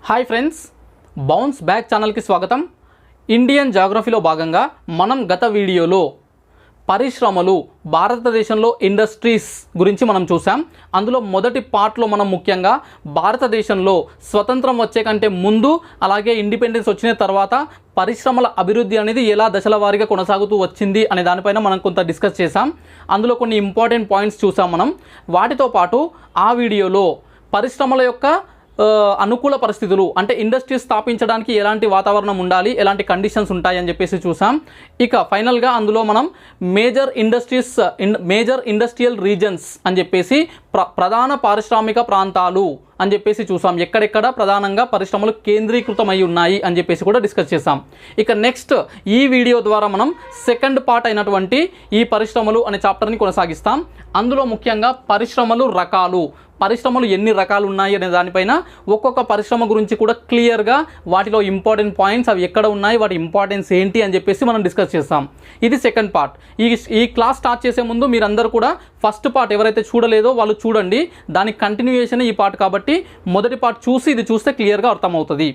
Hi friends, bounce back ఛానల్కి స్వాగతం. Indian జాగ్రఫీలో భాగంగా మనం గత వీడియోలో పరిశ్రమలు, భారతదేశంలో ఇండస్ట్రీస్ గురించి మనం చూసాం. అందులో మొదటి పార్ట్లో మనం ముఖ్యంగా భారతదేశంలో స్వతంత్రం వచ్చే కంటే ముందు, అలాగే ఇండిపెండెన్స్ వచ్చిన తర్వాత పరిశ్రమల అభివృద్ధి అనేది ఎలా దశల వారీగా కొనసాగుతూ వచ్చింది అనే దానిపైన మనం కొంత డిస్కస్ చేసాం. అందులో కొన్ని ఇంపార్టెంట్ పాయింట్స్ చూసాం మనం. వాటితో పాటు ఆ వీడియోలో పరిశ్రమల యొక్క అనుకూల పరిస్థితులు, అంటే ఇండస్ట్రీస్ స్థాపించడానికి ఎలాంటి వాతావరణం ఉండాలి, ఎలాంటి కండిషన్స్ ఉంటాయి అని చెప్పేసి చూసాం. ఇక ఫైనల్గా అందులో మనం మేజర్ ఇండస్ట్రియల్ రీజన్స్ అని చెప్పేసి ప్రధాన పారిశ్రామిక ప్రాంతాలు అని చెప్పేసి చూసాం. ఎక్కడెక్కడ ప్రధానంగా పరిశ్రమలు కేంద్రీకృతమై ఉన్నాయి అని చెప్పేసి కూడా డిస్కస్ చేసాం. ఇక నెక్స్ట్ ఈ వీడియో ద్వారా మనం సెకండ్ పార్ట్ అయినటువంటి ఈ పరిశ్రమలు అనే చాప్టర్ని కొనసాగిస్తాం. అందులో ముఖ్యంగా పరిశ్రమలు ఎన్ని రకాలు ఉన్నాయి అనే దానిపైన ఒక్కొక్క పరిశ్రమ గురించి కూడా క్లియర్గా వాటిలో ఇంపార్టెంట్ పాయింట్స్ అవి ఎక్కడ ఉన్నాయి, వాటి ఇంపార్టెన్స్ ఏంటి అని చెప్పేసి మనం డిస్కస్ చేస్తాం. ఇది సెకండ్ పార్ట్. ఈ క్లాస్ స్టార్ట్ చేసే ముందు మీరందరూ కూడా ఫస్ట్ పార్ట్ ఎవరైతే చూడలేదో వాళ్ళు చూడండి. దాని కంటిన్యూయేషన్ ఈ పార్ట్ కాబట్టి మొదటి పార్ట్ చూసి ఇది చూస్తే క్లియర్గా అర్థమవుతుంది.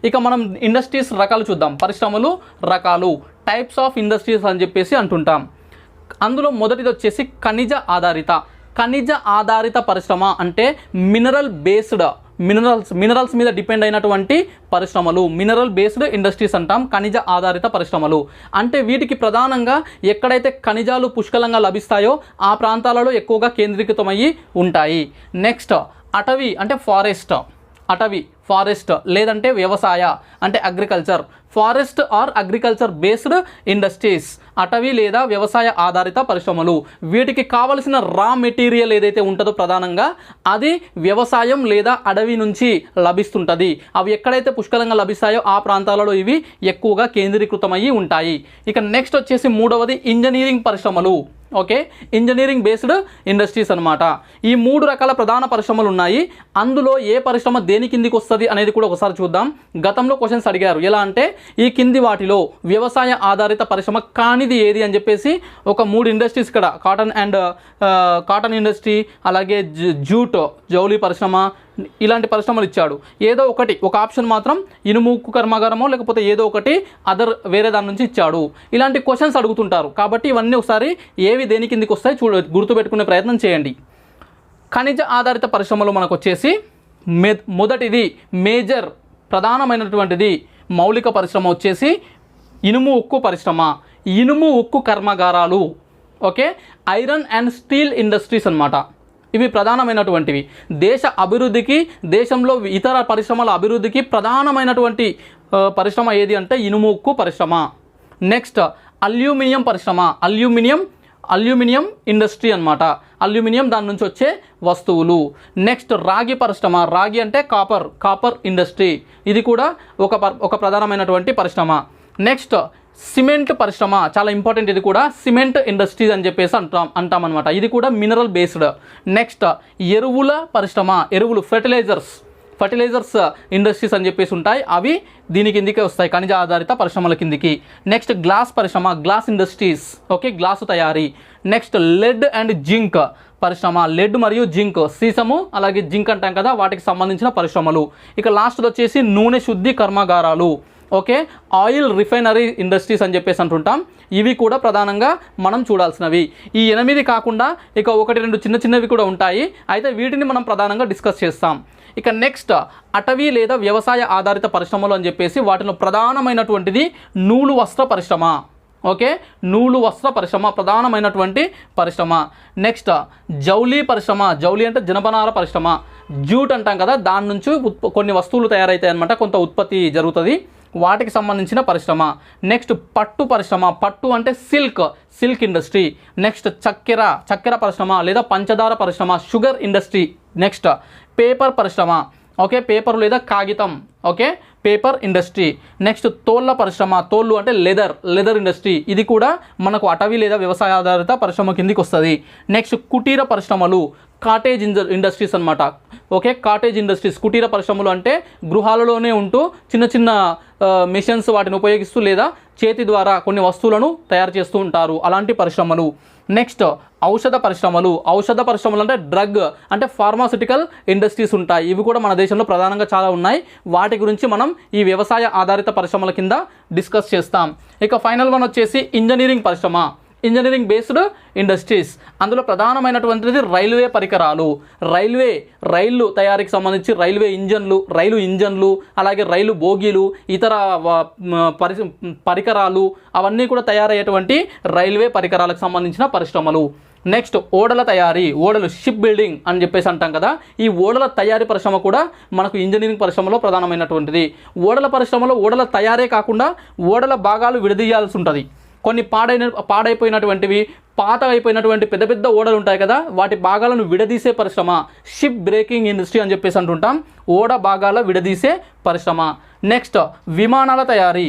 ఇక మనం ఇండస్ట్రీస్ రకాలు చూద్దాం. పరిశ్రమలు రకాలు, టైప్స్ ఆఫ్ ఇండస్ట్రీస్ అని చెప్పేసి అంటుంటాం. అందులో మొదటిది వచ్చేసి ఖనిజ ఆధారిత పరిశ్రమ, అంటే మినరల్స్ మీద డిపెండ్ అయినటువంటి పరిశ్రమలు, మినరల్ బేస్డ్ ఇండస్ట్రీస్ అంటాం. ఖనిజ ఆధారిత పరిశ్రమలు అంటే వీటికి ప్రధానంగా ఎక్కడైతే ఖనిజాలు పుష్కలంగా లభిస్తాయో ఆ ప్రాంతాలలో ఎక్కువగా కేంద్రీకృతమయ్యి ఉంటాయి. నెక్స్ట్ అటవీ అంటే ఫారెస్ట్ లేదంటే వ్యవసాయ అంటే agriculture, forest are agriculture based industries, అటవీ లేదా వ్యవసాయ ఆధారిత పరిశ్రమలు. వీటికి కావలసిన రా మెటీరియల్ ఏదైతే ఉంటుందో ప్రధానంగా అది వ్యవసాయం లేదా అడవి నుంచి లభిస్తుంటుంది. అవి ఎక్కడైతే పుష్కలంగా లభిస్తాయో ఆ ప్రాంతాలలో ఇవి ఎక్కువగా కేంద్రీకృతమయ్యి ఉంటాయి. ఇక నెక్స్ట్ వచ్చేసి మూడవది ఇంజనీరింగ్ పరిశ్రమలు. ఓకే, ఇంజనీరింగ్ బేస్డ్ ఇండస్ట్రీస్ అనమాట. ఈ మూడు రకాల ప్రధాన పరిశ్రమలు ఉన్నాయి. అందులో ఏ పరిశ్రమ దేని కిందికి వస్తుంది అనేది కూడా ఒకసారి చూద్దాం. గతంలో క్వశ్చన్స్ అడిగారు. ఎలా అంటే ఈ కింది వాటిలో వ్యవసాయ ఆధారిత పరిశ్రమ కానిది ఏది అని చెప్పేసి ఒక 3 ఇండస్ట్రీస్ ఇక్కడ కాటన్ ఇండస్ట్రీ, అలాగే జౌళి పరిశ్రమ, ఇలాంటి పరిశ్రమలు ఇచ్చాడు. ఏదో ఒకటి, ఒక ఆప్షన్ మాత్రం ఇనుము ఉక్కు కర్మాగారమో లేకపోతే ఏదో ఒకటి వేరే దాని నుంచి ఇచ్చాడు. ఇలాంటి క్వశ్చన్స్ అడుగుతుంటారు కాబట్టి ఇవన్నీ ఒకసారి ఏవి దేని కిందికి వస్తాయి గుర్తుపెట్టుకునే ప్రయత్నం చేయండి. ఖనిజ ఆధారిత పరిశ్రమలు మనకు వచ్చేసి మొదటిది మేజర్ ప్రధానమైనటువంటిది మౌలిక పరిశ్రమ వచ్చేసి ఇనుము ఉక్కు పరిశ్రమ, ఇనుము ఉక్కు కర్మాగారాలు. Okay, iron and steel industries అన్నమాట. ఇవి ప్రధానమైనటువంటివి. దేశ అభివృద్ధికి, దేశంలో ఇతర పరిశ్రమల అభివృద్ధికి ప్రధానమైనటువంటి పరిశ్రమ ఏది అంటే ఇనుము ఉక్కు పరిశ్రమ. నెక్స్ట్ అల్యూమినియం పరిశ్రమ, అల్యూమినియం ఇండస్ట్రీ అన్నమాట. అల్యూమినియం దాని నుంచి వచ్చే వస్తువులు. నెక్స్ట్ రాగి పరిశ్రమ, రాగి అంటే కాపర్ ఇండస్ట్రీ. ఇది కూడా ఒక ప్రధానమైనటువంటి పరిశ్రమ. నెక్స్ట్ సిమెంట్ పరిశ్రమ, చాలా ఇంపార్టెంట్. ఇది కూడా సిమెంట్ ఇండస్ట్రీస్ అని చెప్పేసి అంటాం అనమాట. ఇది కూడా మినరల్ బేస్డ్. నెక్స్ట్ ఎరువుల పరిశ్రమ, ఫర్టిలైజర్స్ ఇండస్ట్రీస్ అని చెప్పేసి ఉంటాయి. అవి దీని కిందికే వస్తాయి, ఖనిజ ఆధారిత పరిశ్రమల కిందికి. నెక్స్ట్ గ్లాస్ పరిశ్రమ, గ్లాస్ ఇండస్ట్రీస్. ఓకే, గ్లాసు తయారీ. నెక్స్ట్ లెడ్ అండ్ జింక్ పరిశ్రమ, లెడ్ మరియు జింక్, సీసము అలాగే జింక్ అంటాం కదా, వాటికి సంబంధించిన పరిశ్రమలు. ఇక లాస్ట్ వచ్చేసి నూనె శుద్ధి కర్మాగారాలు. ఓకే, ఆయిల్ రిఫైనరీ ఇండస్ట్రీస్ అని చెప్పేసి అంటుంటాం. ఇవి కూడా ప్రధానంగా మనం చూడాల్సినవి. ఈ 8 కాకుండా ఇక 1-2 చిన్నవి కూడా ఉంటాయి. అయితే వీటిని మనం ప్రధానంగా డిస్కస్ చేస్తాం. ఇక నెక్స్ట్ అటవీ లేదా వ్యవసాయ ఆధారిత పరిశ్రమలు అని చెప్పేసి వాటిలో ప్రధానమైనటువంటిది నూలు వస్త్ర పరిశ్రమ. ఓకే, నూలు వస్త్ర పరిశ్రమ ప్రధానమైనటువంటి పరిశ్రమ. నెక్స్ట్ జౌళి పరిశ్రమ, జౌళి అంటే జనపనార పరిశ్రమ. జూట్ అంటాం కదా, దాని నుంచి కొన్ని వస్తువులు తయారవుతాయి అన్నమాట, కొంత ఉత్పత్తి జరుగుతుంది, వాటికి సంబంధించిన పరిశ్రమ. నెక్స్ట్ పట్టు పరిశ్రమ, పట్టు అంటే సిల్క్ ఇండస్ట్రీ. నెక్స్ట్ చక్కెర పరిశ్రమ లేదా పంచదార పరిశ్రమ, షుగర్ ఇండస్ట్రీ. నెక్స్ట్ పేపర్ పరిశ్రమ. ఓకే, పేపర్ లేదా కాగితం. Okay, paper industry. నెక్స్ట్ తోళ్ళ పరిశ్రమ, తోళ్ళు అంటే లెదర్ ఇండస్ట్రీ, ఇది కూడా మనకు అటవీ లేదా వ్యవసాయ ఆధారిత పరిశ్రమ కిందికి వస్తుంది. నెక్స్ట్ కుటీర పరిశ్రమలు, కాటేజ్ ఇండస్ట్రీస్ అనమాట. ఓకే, కాటేజ్ ఇండస్ట్రీస్ కుటీర పరిశ్రమలు అంటే గృహాలలోనే ఉంటూ చిన్న చిన్న మిషన్స్ వాటిని ఉపయోగిస్తూ లేదా చేతి ద్వారా కొన్ని వస్తువులను తయారు చేస్తూ ఉంటారు, అలాంటి పరిశ్రమలు. నెక్స్ట్ ఔషధ పరిశ్రమలు అంటే డ్రగ్ అంటే ఫార్మాసిటికల్ ఇండస్ట్రీస్ ఉంటాయి. ఇవి కూడా మన దేశంలో ప్రధానంగా చాలా ఉన్నాయి. వాటి గురించి మనం ఈ వ్యవసాయ ఆధారిత పరిశ్రమల కింద డిస్కస్ చేస్తాం. ఇక ఫైనల్ వన్ వచ్చేసి ఇంజనీరింగ్ పరిశ్రమ, ఇంజనీరింగ్ బేస్డ్ ఇండస్ట్రీస్. అందులో ప్రధానమైనటువంటిది రైల్వే పరికరాలు, రైలు తయారీకి సంబంధించి రైలు ఇంజన్లు అలాగే రైలు బోగీలు, ఇతర పరికరాలు అవన్నీ కూడా తయారయ్యేటువంటి రైల్వే పరికరాలకు సంబంధించిన పరిశ్రమలు. నెక్స్ట్ ఓడల తయారీ, షిప్ బిల్డింగ్ అని చెప్పేసి అంటాం కదా, ఈ ఓడల తయారీ పరిశ్రమ కూడా మనకు ఇంజనీరింగ్ పరిశ్రమలో ప్రధానమైనటువంటిది. ఓడల పరిశ్రమలో ఓడల తయారే కాకుండా ఓడల భాగాలు విడదీయాల్సి ఉంటుంది. కొన్ని పాడైపోయినటువంటివి, పాత అయిపోయినటువంటి పెద్ద పెద్ద ఓడలు ఉంటాయి కదా, వాటి భాగాలను విడదీసే పరిశ్రమ షిప్ బ్రేకింగ్ ఇండస్ట్రీ అని చెప్పేసి అంటుంటాం. ఓడ భాగాల విడదీసే పరిశ్రమ. నెక్స్ట్ విమానాల తయారీ,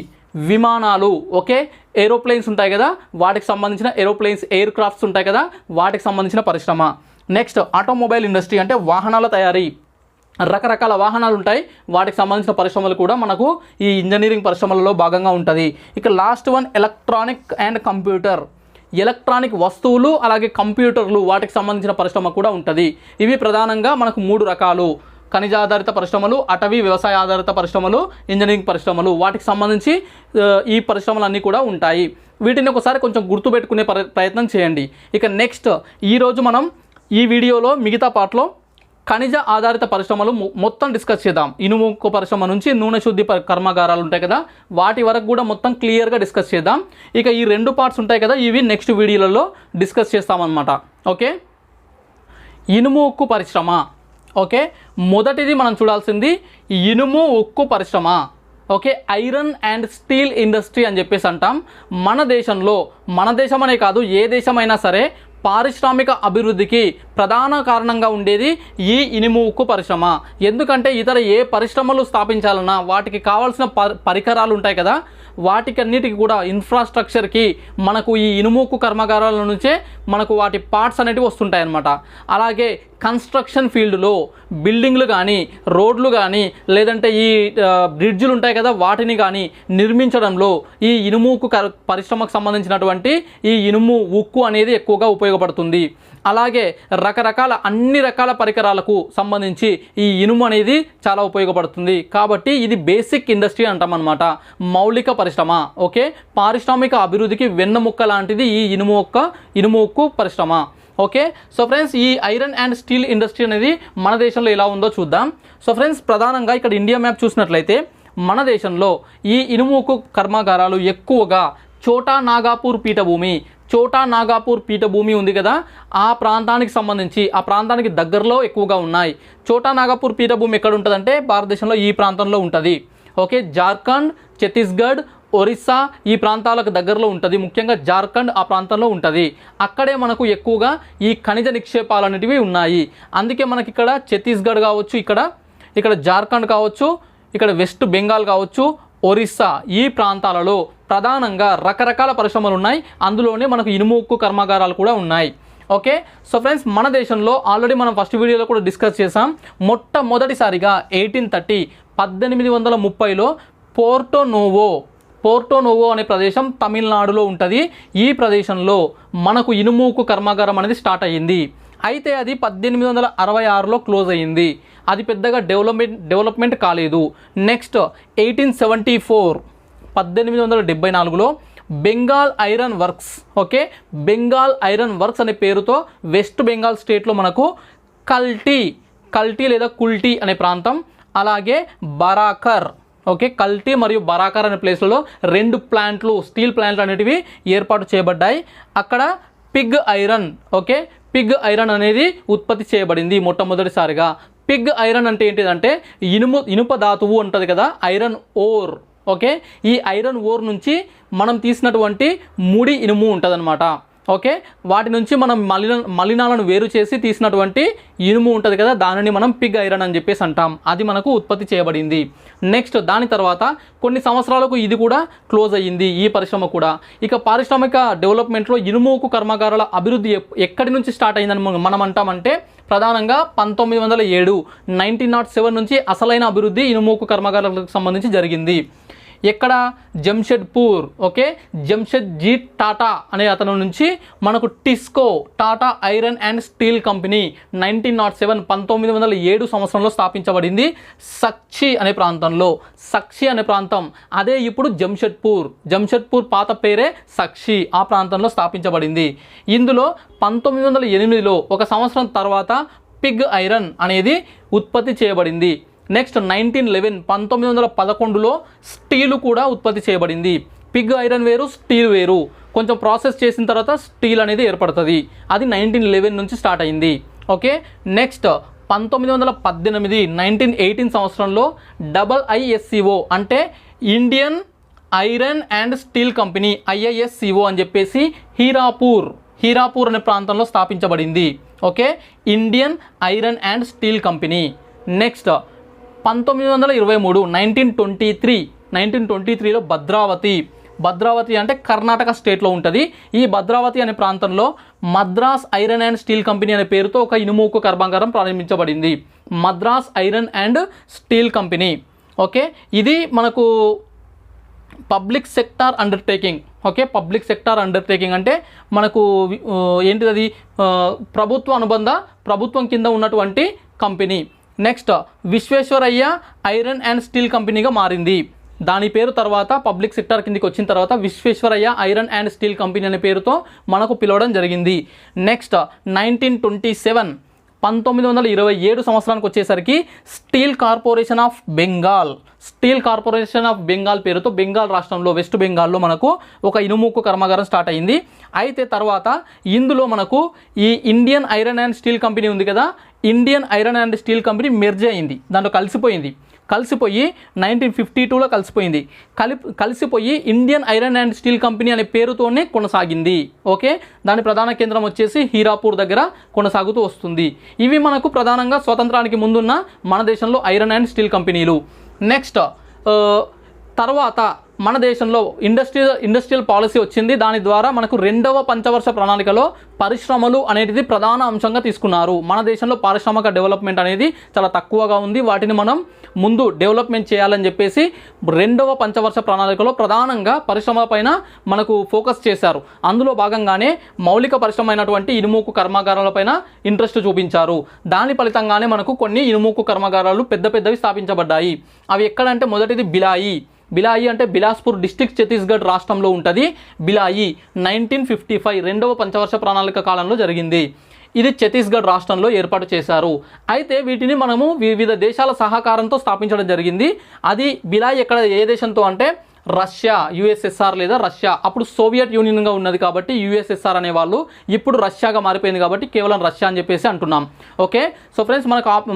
విమానాలు ఓకే, ఏరోప్లేన్స్ ఉంటాయి కదా, వాటికి సంబంధించిన ఎయిర్ క్రాఫ్ట్స్ ఉంటాయి కదా, వాటికి సంబంధించిన పరిశ్రమ. నెక్స్ట్ ఆటోమొబైల్ ఇండస్ట్రీ అంటే వాహనాల తయారీ, రకరకాల వాహనాలు ఉంటాయి, వాటికి సంబంధించిన పరిశ్రమలు కూడా మనకు ఈ ఇంజనీరింగ్ పరిశ్రమలలో భాగంగా ఉంటుంది. ఇక last one electronic and computer, electronic వస్తువులు అలాగే కంప్యూటర్లు వాటికి సంబంధించిన పరిశ్రమ కూడా ఉంటుంది. ఇవి ప్రధానంగా మనకు 3 రకాలు: ఖనిజ ఆధారిత పరిశ్రమలు, అటవీ వ్యవసాయ ఆధారిత పరిశ్రమలు, ఇంజనీరింగ్ పరిశ్రమలు. వాటికి సంబంధించి ఈ పరిశ్రమలన్నీ కూడా ఉంటాయి. వీటిని ఒకసారి కొంచెం గుర్తుపెట్టుకునే ప్రయత్నం చేయండి. ఇక నెక్స్ట్ ఈరోజు మనం ఈ వీడియోలో మిగతా పార్ట్లో ఖనిజ ఆధారిత పరిశ్రమలు మొత్తం డిస్కస్ చేద్దాం. ఇనుము ఉక్కు పరిశ్రమ నుంచి నూనె శుద్ధి కర్మాగారాలు ఉంటాయి కదా, వాటి వరకు కూడా మొత్తం క్లియర్గా డిస్కస్ చేద్దాం. ఇక ఈ 2 పార్ట్స్ ఉంటాయి కదా, ఇవి నెక్స్ట్ వీడియోలలో డిస్కస్ చేస్తామన్నమాట. ఓకే, ఇనుము ఉక్కు పరిశ్రమ. ఓకే, మొదటిది మనం చూడాల్సింది ఇనుము ఉక్కు పరిశ్రమ. Okay, iron and steel industry అని చెప్పేసి అంటాం. మన దేశం అనే కాదు, ఏ దేశమైనా సరే పారిశ్రామిక అభివృద్ధికి ప్రధాన కారణంగా ఉండేది ఈ ఇనుము ఉక్కు పరిశ్రమ. ఎందుకంటే ఇతర ఏ పరిశ్రమలు స్థాపించాలన్నా వాటికి కావాల్సిన పరికరాలు ఉంటాయి కదా, వాటికన్నిటికి కూడా ఇన్ఫ్రాస్ట్రక్చర్కి మనకు ఈ ఇనుము ఉక్కు కర్మాగారాల నుంచే మనకు వాటి పార్ట్స్ అనేటివి వస్తుంటాయి అన్నమాట. అలాగే కన్స్ట్రక్షన్ ఫీల్డ్లో బిల్డింగ్లు కానీ, రోడ్లు కానీ, లేదంటే ఈ బ్రిడ్జ్లు ఉంటాయి కదా, వాటిని కానీ నిర్మించడంలో ఈ ఇనుము ఉక్కు పరిశ్రమకు సంబంధించినటువంటి ఈ ఇనుము ఉక్కు అనేది ఎక్కువగా ఉపయోగపడుతుంది. అలాగే అన్ని రకాల పరికరాలకు సంబంధించి ఈ ఇనుము అనేది చాలా ఉపయోగపడుతుంది. కాబట్టి ఇది బేసిక్ ఇండస్ట్రీ అంటాం అన్నమాట, మౌలిక పరిశ్రమ. ఓకే, పారిశ్రామిక అభివృద్ధికి వెన్నెముక్క లాంటిది ఈ ఇనుము ఉక్కు పరిశ్రమ. ఓకే, సో ఫ్రెండ్స్, ఈ ఐరన్ అండ్ స్టీల్ ఇండస్ట్రీ అనేది మన దేశంలో ఎలా ఉందో చూద్దాం. సో ఫ్రెండ్స్, ప్రధానంగా ఇక్కడ ఇండియా మ్యాప్ చూసినట్లయితే మన దేశంలో ఈ ఇనుము ఉక్కు కర్మాగారాలు ఎక్కువగా చోటా నాగపూర్ పీఠభూమి ఉంది కదా, ఆ ప్రాంతానికి సంబంధించి ఆ ప్రాంతానికి దగ్గరలో ఎక్కువగా ఉన్నాయి. చోటా నాగపూర్ పీఠభూమి ఎక్కడ ఉంటుందంటే భారతదేశంలో ఈ ప్రాంతంలో ఉంటుంది. ఓకే, జార్ఖండ్, ఛత్తీస్గఢ్, ఒరిస్సా ఈ ప్రాంతాలకు దగ్గరలో ఉంటుంది. ముఖ్యంగా జార్ఖండ్ ఆ ప్రాంతంలో ఉంటుంది. అక్కడే మనకు ఎక్కువగా ఈ ఖనిజ నిక్షేపాలు అనేటివి ఉన్నాయి. అందుకే మనకి ఇక్కడ ఛత్తీస్గఢ్ కావచ్చు, ఇక్కడ జార్ఖండ్ కావచ్చు, ఇక్కడ వెస్ట్ బెంగాల్ కావచ్చు, ఒరిస్సా ఈ ప్రాంతాలలో ప్రధానంగా రకరకాల పరిశ్రమలు ఉన్నాయి. అందులోనే మనకు ఇనుము ఉక్కు కర్మాగారాలు కూడా ఉన్నాయి. ఓకే, సో ఫ్రెండ్స్, మన దేశంలో ఆల్రెడీ మనం ఫస్ట్ వీడియోలో కూడా డిస్కస్ చేసాం. మొట్టమొదటిసారిగా 1830లో పోర్టో నోవో అనే ప్రదేశం తమిళనాడులో ఉంటుంది. ఈ ప్రదేశంలో మనకు ఇనుము ఉక్కు కర్మాగారం అనేది స్టార్ట్ అయ్యింది. అయితే అది 1866లో క్లోజ్ అయ్యింది. అది పెద్దగా డెవలప్మెంట్ కాలేదు. నెక్స్ట్ 1874లో Bengal iron works, okay, Bengal iron works అనే పేరుతో వెస్ట్ బెంగాల్ స్టేట్లో మనకు కల్టీ లేదా కుల్టీ అనే ప్రాంతం, అలాగే బరాకర్, ఓకే, కల్టీ మరియు బరాకర్ అనే ప్లేస్లలో 2 ప్లాంట్లు, స్టీల్ ప్లాంట్లు అనేటివి ఏర్పాటు చేయబడ్డాయి. అక్కడ పిగ్ ఐరన్ అనేది ఉత్పత్తి చేయబడింది మొట్టమొదటిసారిగా. పిగ్ ఐరన్ అంటే ఏంటిదంటే ఇనుప ధాతువు ఉంటుంది కదా, ఐరన్ ఓర్. ఓకే, ఈ ఐరన్ ఓర్ నుంచి మనం తీసినటువంటి ముడి ఇనుము ఉంటుంది అనమాట. ఓకే, వాటి నుంచి మనం మలినాలను వేరు చేసి తీసినటువంటి ఇనుము ఉంటుంది కదా, దానిని మనం పిగ్ ఐరన్ అని చెప్పేసి అంటాం. అది మనకు ఉత్పత్తి చేయబడింది. నెక్స్ట్ దాని తర్వాత కొన్ని సంవత్సరాలకు ఇది కూడా క్లోజ్ అయ్యింది, ఈ పరిశ్రమ కూడా. ఇక పారిశ్రామిక డెవలప్మెంట్లో ఇనుము ఉక్కు కర్మాగారాల అభివృద్ధి ఎక్కడి నుంచి స్టార్ట్ అయిందని మనం అంటామంటే ప్రధానంగా 1907 1907 నుంచి అసలైన అభివృద్ధి ఇనుము ఉక్కు కర్మాగారాలకు సంబంధించి జరిగింది. ఎక్కడ? జంషెడ్పూర్. ఓకే, జంషెడ్జీ టాటా అనే అతను నుంచి మనకు TISCO, Tata iron and steel company 1907 1907 సంవత్సరంలో స్థాపించబడింది సక్షి అనే ప్రాంతంలో. సక్షి అనే ప్రాంతం అదే ఇప్పుడు జంషెడ్పూర్. జంషెడ్పూర్ పాత పేరే సక్షి, ఆ ప్రాంతంలో స్థాపించబడింది. ఇందులో 1908లో ఒక సంవత్సరం తర్వాత పిగ్ ఐరన్ అనేది ఉత్పత్తి చేయబడింది. నెక్స్ట్ 1911 1911లో స్టీలు కూడా ఉత్పత్తి చేయబడింది. పిగ్ ఐరన్ వేరు, స్టీల్ వేరు. కొంచెం ప్రాసెస్ చేసిన తర్వాత స్టీల్ అనేది ఏర్పడుతుంది. అది 1911 నుంచి స్టార్ట్ అయింది. ఓకే, నెక్స్ట్ 1918 1918 సంవత్సరంలో IISCO అంటే Indian iron and steel company IISCO అని చెప్పేసి హీరాపూర్ అనే ప్రాంతంలో స్థాపించబడింది. Okay, Indian iron and steel company. Next 1923 1923లో భద్రావతి అంటే కర్ణాటక స్టేట్లో ఉంటుంది. ఈ భద్రావతి అనే ప్రాంతంలో Madras iron and steel company అనే పేరుతో ఒక ఇనుము ఉక్కు కర్మాగారం ప్రారంభించబడింది. Madras iron and steel company. Okay, ఇది మనకు public sector undertaking. Okay, public sector undertaking అంటే మనకు ఏంటిది? అది ప్రభుత్వం కింద ఉన్నటువంటి company. Next Visvesvaraya iron and steel కంపెనీగా మారింది. దాని పేరు తర్వాత పబ్లిక్ సెక్టర్ కిందకి వచ్చిన తర్వాత Visvesvaraya iron and steel company అనే పేరుతో మనకు పిలవడం జరిగింది. నెక్స్ట్ 1927 సంవత్సరానికి వచ్చేసరికి స్టీల్ కార్పొరేషన్ ఆఫ్ బెంగాల్ పేరుతో బెంగాల్ రాష్ట్రంలో వెస్ట్ బెంగాల్లో మనకు ఒక ఇనుము ఉక్కు కర్మాగారం స్టార్ట్ అయింది. అయితే తర్వాత ఇందులో మనకు ఈ Indian iron and steel company ఉంది కదా, Indian iron and steel company merge అయింది, దాంట్లో కలిసిపోయి 1952లో కలిసిపోయి Indian iron and steel company అనే పేరుతోనే కొనసాగింది. ఓకే, దాని ప్రధాన కేంద్రం వచ్చేసి హీరాపూర్ దగ్గర కొనసాగుతూ వస్తుంది. ఇవి మనకు ప్రధానంగా స్వతంత్రానికి ముందున్న మన దేశంలో ఐరన్ అండ్ స్టీల్ కంపెనీలు. నెక్స్ట్ తర్వాత మన దేశంలో ఇండస్ట్రియల్ పాలసీ వచ్చింది. దాని ద్వారా మనకు 2వ పంచవర్ష ప్రణాళికలో పరిశ్రమలు అనేది ప్రధాన అంశంగా తీసుకున్నారు. మన దేశంలో పారిశ్రామిక డెవలప్మెంట్ అనేది చాలా తక్కువగా ఉంది. వాటిని మనం ముందు డెవలప్మెంట్ చేయాలని చెప్పేసి 2వ పంచవర్ష ప్రణాళికలో ప్రధానంగా పరిశ్రమల పైన మనకు ఫోకస్ చేశారు. అందులో భాగంగానే మౌలిక పరిశ్రమ అయినటువంటి ఇనుము ఉక్కు కర్మాగారాలపైన ఇంట్రెస్ట్ చూపించారు. దాని ఫలితంగానే మనకు కొన్ని ఇనుము ఉక్కు కర్మాగారాలు పెద్దవి స్థాపించబడ్డాయి. అవి ఎక్కడంటే మొదటిది బిలాయి అంటే బిలాస్పూర్ డిస్ట్రిక్ట్ ఛత్తీస్గఢ్ రాష్ట్రంలో ఉంటుంది. బిలాయి 1955 2వ పంచవర్ష ప్రణాళిక కాలంలో జరిగింది. ఇది ఛత్తీస్గఢ్ రాష్ట్రంలో ఏర్పాటు చేశారు. అయితే వీటిని మనము వివిధ దేశాల సహకారంతో స్థాపించడం జరిగింది. అది బిలాయి ఎక్కడ ఏ దేశంతో అంటే రష్యా, యుఎస్ఎస్ఆర్ లేదా రష్యా. అప్పుడు సోవియట్ యూనియన్గా ఉన్నది కాబట్టి యుఎస్ఎస్ఆర్ అనేవాళ్ళు, ఇప్పుడు రష్యాగా మారిపోయింది కాబట్టి కేవలం రష్యా అని చెప్పేసి అంటున్నాం. ఓకే, సో ఫ్రెండ్స్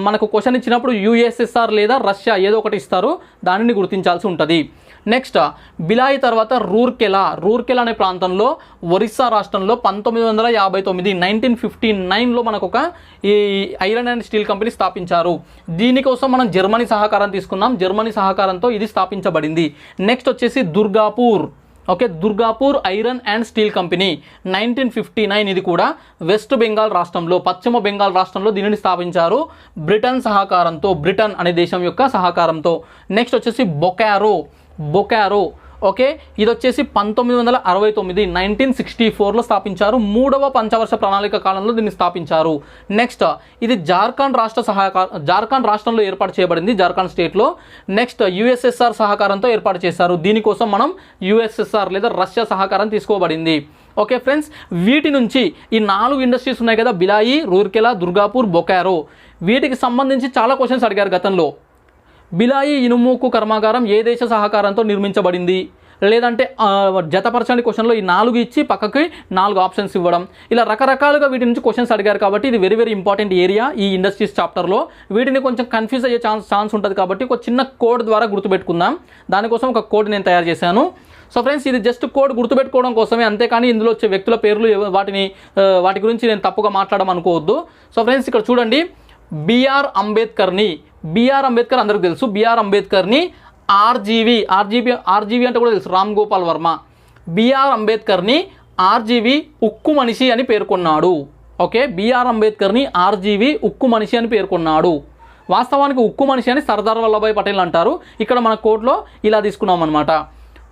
మనకు క్వశ్చన్ ఇచ్చినప్పుడు యుఎస్ఎస్ఆర్ లేదా రష్యా ఏదో ఒకటి ఇస్తారు, దానిని గుర్తించాల్సి ఉంటుంది. నెక్స్ట్ బిలాయి తర్వాత రూర్కెలా అనే ప్రాంతంలో ఒరిస్సా రాష్ట్రంలో 1959 1959లో మనకు ఒక ఈ ఐరన్ అండ్ స్టీల్ కంపెనీ స్థాపించారు. దీనికోసం మనం జర్మనీ సహకారం తీసుకున్నాం. జర్మనీ సహకారంతో ఇది స్థాపించబడింది. నెక్స్ట్ వచ్చేసి Durgapur iron and steel company 1959. ఇది కూడా వెస్ట్ బెంగాల్ రాష్ట్రంలో, పశ్చిమ బెంగాల్ రాష్ట్రంలో దీనిని స్థాపించారు బ్రిటన్ అనే దేశం యొక్క సహకారంతో. నెక్స్ట్ వచ్చేసి బొకారో. ఓకే, ఇది వచ్చేసి 1969 1964లో స్థాపించారు. 3వ పంచవర్ష ప్రణాళిక కాలంలో దీన్ని స్థాపించారు. నెక్స్ట్ ఇది జార్ఖండ్ రాష్ట్రంలో ఏర్పాటు చేయబడింది, జార్ఖండ్ స్టేట్లో. నెక్స్ట్ యుఎస్ఎస్ఆర్ సహకారంతో ఏర్పాటు చేశారు. దీనికోసం మనం యుఎస్ఎస్ఆర్ లేదా రష్యా సహకారం తీసుకోబడింది. ఓకే ఫ్రెండ్స్, వీటి నుంచి ఈ 4 ఇండస్ట్రీస్ ఉన్నాయి కదా, బిలాయి, రూర్కెలా, దుర్గాపూర్, బొకారో, వీటికి సంబంధించి చాలా క్వశ్చన్స్ అడిగారు గతంలో. బిలాయి ఇనుము ఉక్కు కర్మాగారం ఏ దేశ సహకారంతో నిర్మించబడింది, లేదంటే జతపరచండి క్వశ్చన్లో ఈ 4 ఇచ్చి పక్కకి 4 ఆప్షన్స్ ఇవ్వడం, ఇలా రకరకాలుగా వీటి నుంచి క్వశ్చన్స్ అడిగారు. కాబట్టి ఇది వెరీ ఇంపార్టెంట్ ఏరియా ఈ ఇండస్ట్రీస్ చాప్టర్లో. వీటిని కొంచెం కన్ఫ్యూజ్ అయ్యే ఛాన్స్ ఉంటుంది కాబట్టి ఒక చిన్న కోడ్ ద్వారా గుర్తుపెట్టుకుందాం. దానికోసం ఒక కోడ్ నేను తయారు చేశాను. సో ఫ్రెండ్స్ ఇది జస్ట్ కోడ్ గుర్తుపెట్టుకోవడం కోసమే, అంతేకాని ఇందులో వచ్చే వ్యక్తుల పేర్లు వాటి గురించి నేను తప్పుగా మాట్లాడమనుకోవద్దు. సో ఫ్రెండ్స్ ఇక్కడ చూడండి, బిఆర్ అంబేద్కర్ని, బిఆర్ అంబేద్కర్ అందరికి తెలుసు, బిఆర్ అంబేద్కర్ని ఆర్జీవి అంటే కూడా తెలుసు, రామ్ గోపాల్ వర్మ, బిఆర్ అంబేద్కర్ని ఆర్జీవి ఉక్కు మనిషి అని పేర్కొన్నాడు. ఓకే, బిఆర్ అంబేద్కర్ని ఆర్జీవి ఉక్కు మనిషి అని పేర్కొన్నాడు. వాస్తవానికి ఉక్కు మనిషి అని సర్దార్ వల్లభాయ్ పటేల్ అంటారు, ఇక్కడ మన కోడ్లో ఇలా తీసుకున్నాం అనమాట.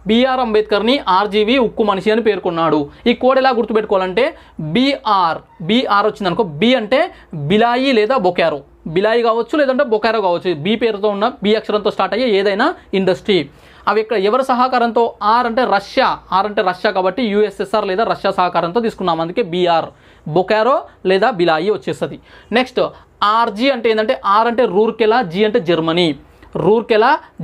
బిఆర్ అంబేద్కర్ని ఆర్జీవి ఉక్కు మనిషి అని పేర్కొన్నాడు. ఈ కోడ్ ఎలా గుర్తుపెట్టుకోవాలంటే బిఆర్ వచ్చిందనుకో, బి అంటే బిలాయి లేదా బొకారో, బిలాయి కావచ్చు లేదంటే బొకారో కావచ్చు, బి పేరుతో ఉన్న బి అక్షరంతో స్టార్ట్ అయ్యే ఏదైనా ఇండస్ట్రీ. అవి ఇక్కడ ఎవరి సహకారంతో, ఆర్ అంటే రష్యా కాబట్టి యుఎస్ఎస్ఆర్ లేదా రష్యా సహకారంతో తీసుకున్నాం, అందుకే బిఆర్, బొకారో లేదా బిలాయి వచ్చేస్తుంది. నెక్స్ట్ ఆర్జీ అంటే ఏంటంటే, ఆర్ అంటే రూర్కెలా, జీ అంటే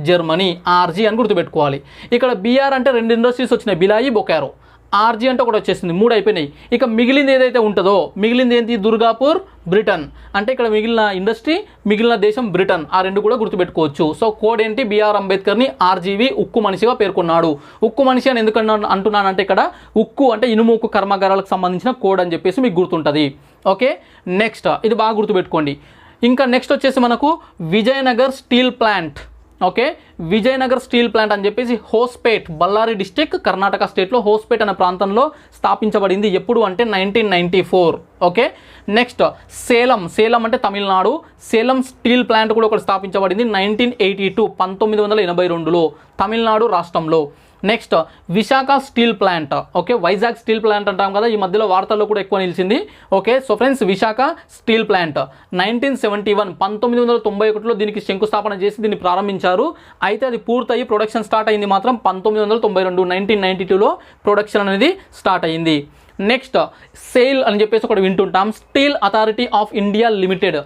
జర్మనీ, ఆర్జీ అని గుర్తుపెట్టుకోవాలి. ఇక్కడ బిఆర్ అంటే 2 ఇండస్ట్రీస్ వచ్చినాయి, బిలాయి, బొకారో. ఆర్జీ అంటే ఒకటి వచ్చేసింది, 3 అయిపోయినాయి. ఇక మిగిలింది ఏదైతే ఉంటుందో, మిగిలింది ఏంటి, దుర్గాపూర్, బ్రిటన్. అంటే ఇక్కడ మిగిలిన ఇండస్ట్రీ, మిగిలిన దేశం బ్రిటన్, ఆ 2 కూడా గుర్తుపెట్టుకోవచ్చు. సో కోడ్ ఏంటి, బిఆర్ అంబేద్కర్ని ఆర్జీవి ఉక్కు మనిషిగా పేర్కొన్నాడు. ఉక్కు మనిషి అని ఎందుకు అంటున్నానంటే, ఇక్కడ ఉక్కు అంటే ఇనుము ఉక్కు కర్మాగారాలకు సంబంధించిన కోడ్ అని చెప్పేసి మీకు గుర్తుంటుంది. ఓకే, నెక్స్ట్ ఇది బాగా గుర్తుపెట్టుకోండి. ఇంకా నెక్స్ట్ వచ్చేసి మనకు Vijayanagar steel plant. Okay, Vijayanagar steel plant అని చెప్పేసి హోస్పేట్, బళ్ళారి డిస్టిక్, కర్ణాటక స్టేట్లో హోస్పేట్ అనే ప్రాంతంలో స్థాపించబడింది. ఎప్పుడు అంటే 1994. ఓకే, నెక్స్ట్ సేలం అంటే తమిళనాడు, సేలం స్టీల్ ప్లాంట్ కూడా ఒకటి స్థాపించబడింది 1982, 1982లో తమిళనాడు రాష్ట్రంలో. Next Visakha steel plant. Okay, Vizag steel plant అంటాం కదా, ఈ మధ్యలో వార్తల్లో కూడా ఎక్కువ నిలిచింది. Okay, so friends Visakha steel plant 1971, 1991లో దీనికి శంకుస్థాపన చేసి దీన్ని ప్రారంభించారు. అయితే అది పూర్తయి ప్రొడక్షన్ స్టార్ట్ అయింది మాత్రం 1992, 1992లో ప్రొడక్షన్ అనేది స్టార్ట్ అయింది. నెక్స్ట్ సెయిల్ అని చెప్పేసి ఒకటి వింటుంటాం, steel authority of India limited.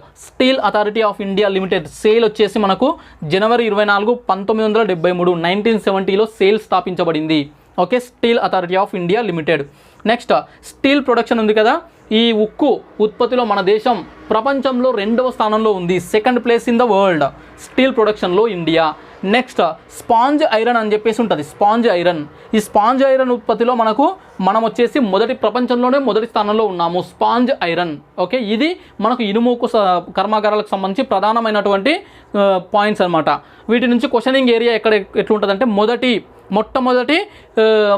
SAIL వచ్చేసి మనకు జనవరి 24, 1973, 1970లో సెయిల్ స్థాపించబడింది. Okay, steel authority of India limited. Next steel production ఉంది కదా, ఈ ఉక్కు ఉత్పత్తిలో మన దేశం ప్రపంచంలో 2వ స్థానంలో ఉంది, 2nd place in the world steel ప్రొడక్షన్లో ఇండియా. నెక్స్ట్ స్పాంజ్ ఐరన్ అని చెప్పేసి ఉంటుంది, ఈ స్పాంజ్ ఐరన్ ఉత్పత్తిలో మనం వచ్చేసి ప్రపంచంలోనే మొదటి స్థానంలో ఉన్నాము, స్పాంజ్ ఐరన్. ఓకే, ఇది మనకు ఇనుముకు కర్మాగారాలకు సంబంధించి ప్రధానమైనటువంటి పాయింట్స్ అనమాట. వీటి నుంచి క్వశ్చనింగ్ ఏరియా ఎట్లుంటుందంటే, మొట్టమొదటి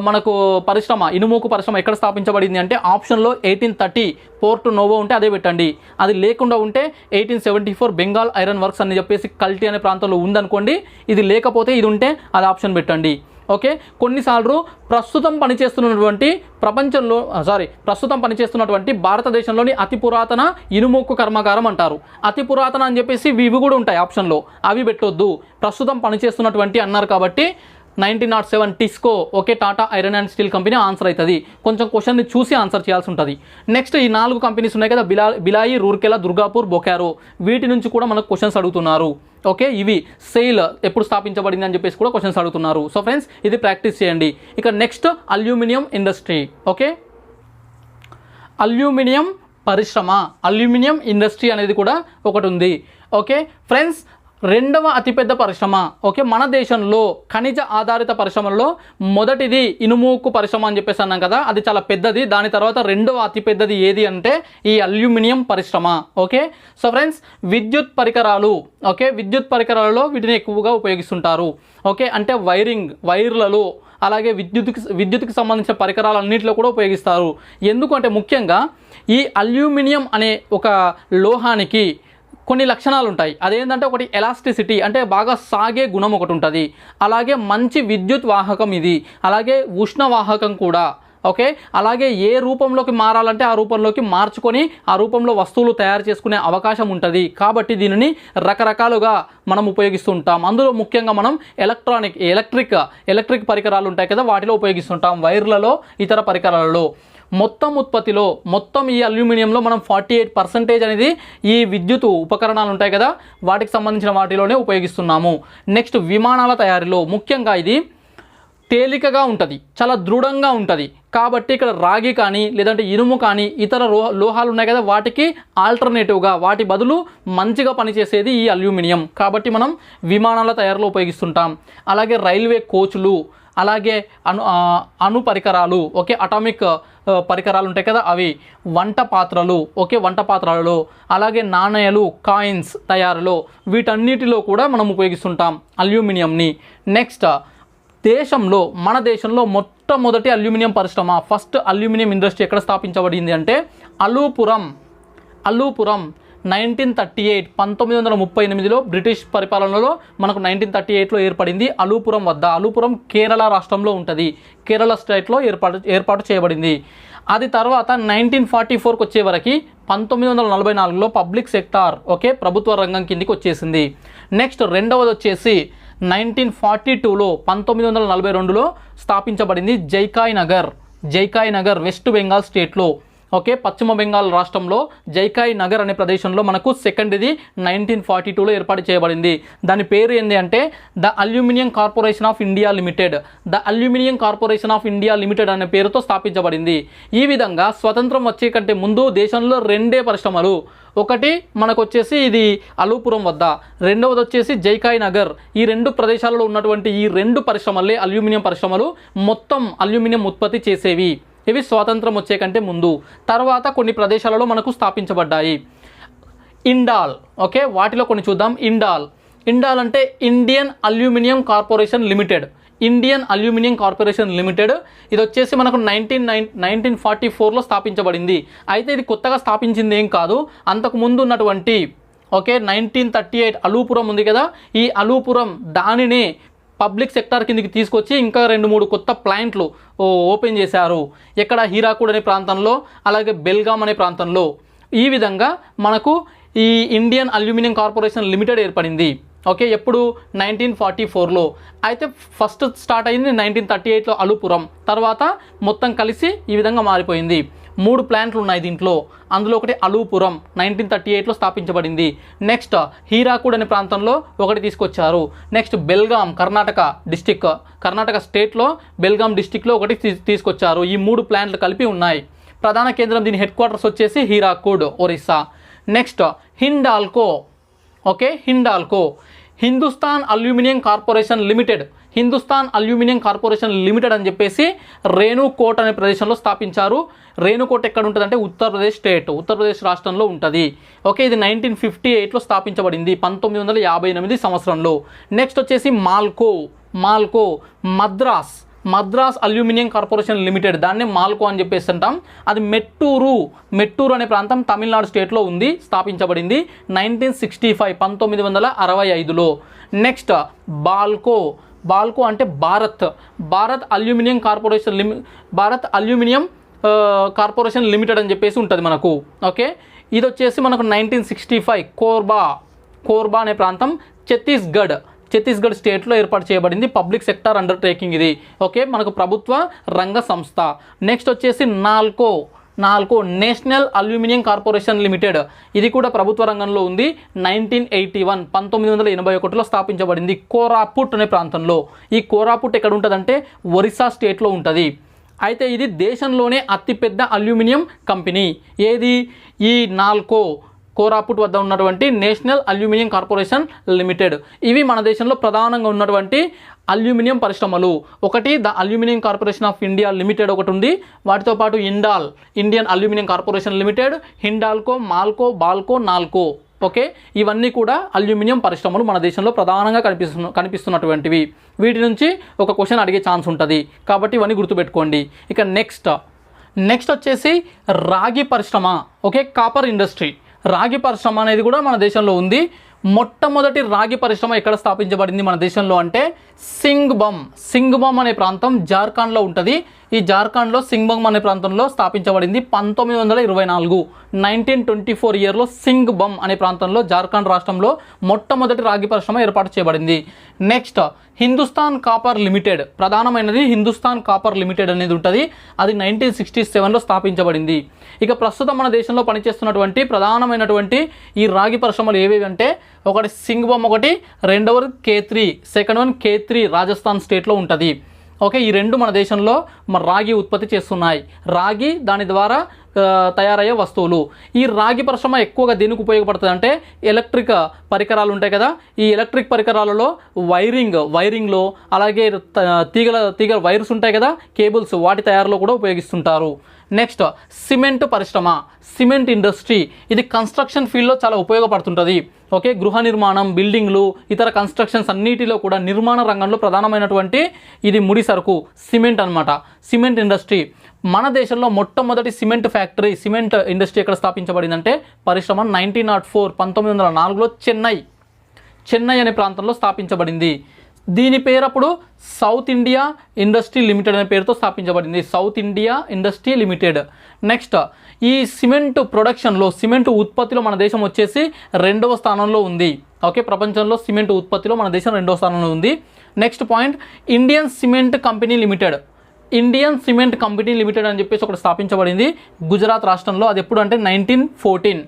మనకు పరిశ్రమ, ఇనుముకు పరిశ్రమ ఎక్కడ స్థాపించబడింది అంటే ఆప్షన్లో 1830 పోర్ట్ నోవో ఉంటే అదే పెట్టండి. అది లేకుండా ఉంటే 1874 బెంగాల్ ఐరన్ వర్క్స్ అని చెప్పేసి కల్టీ అనే ప్రాంతంలో ఉందనుకోండి. ఇది లేకపోతే ఇది ఉంటే అది ఆప్షన్ పెట్టండి. ఓకే, కొన్నిసార్లు ప్రస్తుతం పనిచేస్తున్నటువంటి భారతదేశంలోని అతి పురాతన ఇనుముక్కు కర్మాగారం అంటారు. అతి పురాతన అని చెప్పేసి ఇవి కూడా ఉంటాయి ఆప్షన్లో, అవి పెట్టొద్దు. ప్రస్తుతం పనిచేస్తున్నటువంటి అన్నారు కాబట్టి 1907 TISCO. Okay, Tata iron and steel company answer అవుతుంది. కొంచెం క్వశ్చన్ని చూసి ఆన్సర్ చేయాల్సి ఉంటుంది. నెక్స్ట్ ఈ 4 కంపెనీస్ ఉన్నాయి కదా, బిలాయి, రూర్కెలా, దుర్గాపూర్, బొకారో, వీటి నుంచి కూడా మనకు క్వశ్చన్స్ అడుగుతున్నారు. ఓకే, ఇవి సెయిల్ ఎప్పుడు స్థాపించబడింది అని చెప్పేసి కూడా క్వశ్చన్స్ అడుగుతున్నారు. సో ఫ్రెండ్స్ ఇది ప్రాక్టీస్ చేయండి. ఇక next aluminium industry. Okay, aluminium పరిశ్రమ, అల్యూమినియం ఇండస్ట్రీ అనేది కూడా ఒకటి ఉంది. ఓకే ఫ్రెండ్స్, 2వ అతిపెద్ద పరిశ్రమ. ఓకే, మన దేశంలో ఖనిజ ఆధారిత పరిశ్రమల్లో మొదటిది ఇనుముక్కు పరిశ్రమ అని చెప్పేసి అన్నాం కదా, అది చాలా పెద్దది. దాని తర్వాత 2వ అతిపెద్దది ఏది అంటే ఈ అల్యూమినియం పరిశ్రమ. ఓకే, సో ఫ్రెండ్స్ విద్యుత్ పరికరాలు. ఓకే, విద్యుత్ పరికరాలలో వీటిని ఎక్కువగా ఉపయోగిస్తుంటారు. ఓకే, అంటే వైర్లలో, అలాగే విద్యుత్కి సంబంధించిన పరికరాలన్నింటిలో కూడా ఉపయోగిస్తారు. ఎందుకంటే ముఖ్యంగా ఈ అల్యూమినియం అనే ఒక లోహానికి కొన్ని లక్షణాలు ఉంటాయి. అదేంటంటే ఒకటి ఎలాస్టిసిటీ, అంటే బాగా సాగే గుణం ఒకటి ఉంటుంది. అలాగే మంచి విద్యుత్ వాహకం ఇది, అలాగే ఉష్ణ వాహకం కూడా. ఓకే, అలాగే ఏ రూపంలోకి మారాలంటే ఆ రూపంలోకి మార్చుకొని ఆ రూపంలో వస్తువులు తయారు చేసుకునే అవకాశం ఉంటుంది. కాబట్టి దీనిని రకరకాలుగా మనం ఉపయోగిస్తుంటాం. అందులో ముఖ్యంగా మనం ఎలక్ట్రిక్ పరికరాలు ఉంటాయి కదా, వాటిలో ఉపయోగిస్తుంటాం, వైర్లలో, ఇతర పరికరాలలో. మొత్తం ఈ అల్యూమినియంలో మనం 48% అనేది ఈ విద్యుత్ ఉపకరణాలు ఉంటాయి కదా, వాటికి సంబంధించిన వాటిలోనే ఉపయోగిస్తున్నాము. నెక్స్ట్ విమానాల తయారీలో ముఖ్యంగా ఇది తేలికగా ఉంటుంది, చాలా దృఢంగా ఉంటుంది. కాబట్టి ఇక్కడ రాగి కానీ లేదంటే ఇనుము కానీ ఇతర లోహాలు ఉన్నాయి కదా, వాటికి ఆల్టర్నేటివ్గా, వాటి బదులు మంచిగా పనిచేసేది ఈ అల్యూమినియం. కాబట్టి మనం విమానాల తయారీలో ఉపయోగిస్తుంటాం. అలాగే రైల్వే కోచ్లు, అలాగే అణు పరికరాలు, ఓకే, అటామిక్ పరికరాలు ఉంటాయి కదా అవి, వంట పాత్రలు, ఓకే, వంట పాత్రలలో, అలాగే నాణేలు, కాయిన్స్ తయారులో, వీటన్నిటిలో కూడా మనం ఉపయోగిస్తుంటాం అల్యూమినియంని. నెక్స్ట్ మన దేశంలో మొట్టమొదటి అల్యూమినియం పరిశ్రమ, ఫస్ట్ అల్యూమినియం ఇండస్ట్రీ ఎక్కడ స్థాపించబడింది అంటే అలూపురం 1938 బ్రిటిష్ పరిపాలనలో మనకు 1938లో ఏర్పడింది. అలూపురం వద్ద, అలూపురం కేరళ రాష్ట్రంలో ఉంటుంది, కేరళ స్టేట్లో ఏర్పాటు చేయబడింది. అది తర్వాత 1944కి వచ్చే వరకు 1944లో పబ్లిక్ సెక్టార్, ఓకే, ప్రభుత్వ రంగం కిందికి వచ్చేసింది. నెక్స్ట్ రెండవది వచ్చేసి 1942లో 1942లో స్థాపించబడింది జైకాయ్ నగర్ వెస్ట్ బెంగాల్ స్టేట్లో, ఓకే, పశ్చిమ బెంగాల్ రాష్ట్రంలో జైకాయ్ నగర్ అనే ప్రదేశంలో మనకు సెకండ్ ఇది 1942లో ఏర్పాటు చేయబడింది. దాని పేరు ఏంటి అంటే the aluminium corporation of India limited అనే పేరుతో స్థాపించబడింది. ఈ విధంగా స్వతంత్రం వచ్చే కంటే ముందు దేశంలో రెండే పరిశ్రమలు, ఒకటి మనకు వచ్చేసి ఇది అలూపురం వద్ద, రెండవది వచ్చేసి జైకాయ్ నగర్. ఈ రెండు ప్రదేశాలలో ఉన్నటువంటి ఈ రెండు పరిశ్రమలే అల్యూమినియం పరిశ్రమలు, మొత్తం అల్యూమినియం ఉత్పత్తి చేసేవి. ఇవి స్వాతంత్రం వచ్చే కంటే ముందు. తర్వాత కొన్ని ప్రదేశాలలో మనకు స్థాపించబడ్డాయి. ఇండాల్, ఓకే, వాటిలో కొన్ని చూద్దాం. ఇండాల్ అంటే ఇండియన్ అల్యూమినియం కార్పొరేషన్ లిమిటెడ్. ఇది వచ్చేసి మనకు 1944లో స్థాపించబడింది. అయితే ఇది కొత్తగా స్థాపించింది ఏం కాదు, అంతకుముందు ఉన్నటువంటి, ఓకే, 1938 అలూపురం ఉంది కదా, ఈ అలూపురం దానిని పబ్లిక్ సెక్టార్ కిందికి తీసుకొచ్చి ఇంకా 2-3 కొత్త ప్లాంట్లు ఓపెన్ చేశారు. ఎక్కడ హీరాకూడ్ అనే ప్రాంతంలో, అలాగే బెల్గాం అనే ప్రాంతంలో. ఈ విధంగా మనకు ఈ ఇండియన్ అల్యూమినియం కార్పొరేషన్ లిమిటెడ్ ఏర్పడింది. ఓకే, ఎప్పుడు 1944లో. అయితే ఫస్ట్ స్టార్ట్ అయింది 1938లో అలూపురం, తర్వాత మొత్తం కలిసి ఈ విధంగా మారిపోయింది. 3 ప్లాంట్లు ఉన్నాయి దీంట్లో, అందులో ఒకటి అలూపురం 1938లో స్థాపించబడింది. నెక్స్ట్ హీరాకూడ్ అనే ప్రాంతంలో ఒకటి తీసుకొచ్చారు. నెక్స్ట్ బెల్గాం కర్ణాటక స్టేట్లో బెల్గాం డిస్టిక్లో ఒకటి తీసుకొచ్చారు. ఈ 3 ప్లాంట్లు కలిపి ఉన్నాయి. ప్రధాన కేంద్రం, దీని హెడ్ క్వార్టర్స్ వచ్చేసి Hirakud, Orissa. Next Hindalco, okay, Hindustan aluminium corporation limited అని చెప్పేసి రేణుకోట్ అనే ప్రదేశంలో స్థాపించారు. రేణుకోట్ ఎక్కడ ఉంటుంది అంటే ఉత్తరప్రదేశ్ రాష్ట్రంలో ఉంటుంది. ఓకే, ఇది 1958లో స్థాపించబడింది, 1958 సంవత్సరంలో. నెక్స్ట్ వచ్చేసి మాల్కో మద్రాస్ అల్యూమినియం కార్పొరేషన్ లిమిటెడ్, దాన్నే మాల్కో అని చెప్పేసి అంటాం. అది మెట్టూరు అనే ప్రాంతం తమిళనాడు స్టేట్లో ఉంది, స్థాపించబడింది 1965లో. నెక్స్ట్ బాల్కో అంటే భారత్ అల్యూమినియం కార్పొరేషన్ లిమిటెడ్ అని చెప్పేసి ఉంటుంది మనకు. ఓకే, ఇది వచ్చేసి మనకు 1965 కోర్బా అనే ప్రాంతం ఛత్తీస్గఢ్ స్టేట్లో ఏర్పాటు చేయబడింది. పబ్లిక్ సెక్టార్ అండర్టేకింగ్ ఇది. ఓకే, మనకు ప్రభుత్వ రంగ సంస్థ. నెక్స్ట్ వచ్చేసి NALCO national aluminium corporation limited, ఇది కూడా ప్రభుత్వ రంగంలో ఉంది. 1981లో స్థాపించబడింది కోరాపుట్ అనే ప్రాంతంలో. ఈ కోరాపుట్ ఎక్కడ ఉంటుందంటే ఒరిస్సా స్టేట్లో ఉంటుంది. అయితే ఇది దేశంలోనే అతిపెద్ద అల్యూమినియం కంపెనీ. ఏది? ఈ కోరాపుట్ వద్ద ఉన్నటువంటి నేషనల్ అల్యూమినియం కార్పొరేషన్ లిమిటెడ్. ఇవి మన దేశంలో ప్రధానంగా ఉన్నటువంటి అల్యూమినియం పరిశ్రమలు. ఒకటి the aluminium corporation of India limited ఒకటి ఉంది, వాటితో పాటు Indian aluminium corporation limited, Hindalco, Malco, Balco, Nalco. Okay, ఇవన్నీ కూడా అల్యూమినియం పరిశ్రమలు మన దేశంలో ప్రధానంగా కనిపిస్తున్నటువంటివి. వీటి నుంచి ఒక క్వశ్చన్ అడిగే ఛాన్స్ ఉంటుంది, కాబట్టి ఇవన్నీ గుర్తుపెట్టుకోండి. ఇక నెక్స్ట్ వచ్చేసి రాగి పరిశ్రమ. Okay, copper industry. రాగి పరిశ్రమ అనేది కూడా మన దేశంలో ఉంది. మొట్టమొదటి రాగి పరిశ్రమ ఎక్కడ స్థాపించబడింది మన దేశంలో అంటే సింగ్బమ్ అనే ప్రాంతం జార్ఖండ్లో ఉంటుంది. ఈ జార్ఖండ్లో సింగ్బమ్ అనే ప్రాంతంలో స్థాపించబడింది 1924. 1924 ఇయర్లో సింగ్బమ్ అనే ప్రాంతంలో జార్ఖండ్ రాష్ట్రంలో మొట్టమొదటి రాగి పరిశ్రమ ఏర్పాటు చేయబడింది. నెక్స్ట్ హిందుస్థాన్ కాపర్ లిమిటెడ్, ప్రధానమైనది హిందుస్థాన్ కాపర్ లిమిటెడ్ అనేది ఉంటుంది. అది 1967లో స్థాపించబడింది. ఇక ప్రస్తుతం మన దేశంలో పనిచేస్తున్నటువంటి ప్రధానమైనటువంటి ఈ రాగి పరిశ్రమలు ఏవేవి అంటే ఒకటి సింగ్బమ్, ఒకటి రెండవది సెకండ్ వన్ K3 రాజస్థాన్ స్టేట్లో ఉంటుంది. ఓకే, ఈ రెండు మన దేశంలో రాగి ఉత్పత్తి చేస్తున్నాయి. రాగి దాని ద్వారా తయారయ్యే వస్తువులు. ఈ రాగి పరిశ్రమ ఎక్కువగా దేనికి ఉపయోగపడుతుంది అంటే ఎలక్ట్రిక్ పరికరాలు ఉంటాయి కదా, ఈ ఎలక్ట్రిక్ పరికరాలలో వైరింగ్లో అలాగే తీగల వైర్స్ ఉంటాయి కదా, కేబుల్స్, వాటి తయారులో కూడా ఉపయోగిస్తుంటారు. నెక్స్ట్ సిమెంట్ పరిశ్రమ, సిమెంట్ ఇండస్ట్రీ. ఇది కన్స్ట్రక్షన్ ఫీల్డ్లో చాలా ఉపయోగపడుతుంటుంది. ఓకే, గృహ నిర్మాణం, బిల్డింగ్లు, ఇతర కన్స్ట్రక్షన్స్ అన్నిటిలో కూడా నిర్మాణ రంగంలో ప్రధానమైనటువంటి ఇది ముడి సరుకు సిమెంట్ అన్నమాట. Cement industry. మన దేశంలో మొట్టమొదటి సిమెంట్ ఫ్యాక్టరీ, సిమెంట్ ఇండస్ట్రీ ఎక్కడ స్థాపించబడిందంటే పరిశ్రమ 1904లో చెన్నై అనే ప్రాంతంలో స్థాపించబడింది. దీని పేరు అప్పుడు సౌత్ ఇండియా ఇండస్ట్రీ లిమిటెడ్ అనే పేరుతో స్థాపించబడింది. South India industry limited. Next ఈ సిమెంట్ ప్రొడక్షన్లో, సిమెంట్ ఉత్పత్తిలో మన దేశం వచ్చేసి 2వ స్థానంలో ఉంది. ఓకే, ప్రపంచంలో సిమెంట్ ఉత్పత్తిలో మన దేశం 2వ స్థానంలో ఉంది. Next point, Indian cement company limited. Indian cement company limited అని చెప్పేసి ఒకటి స్థాపించబడింది గుజరాత్ రాష్ట్రంలో. అది ఎప్పుడు అంటే 1914.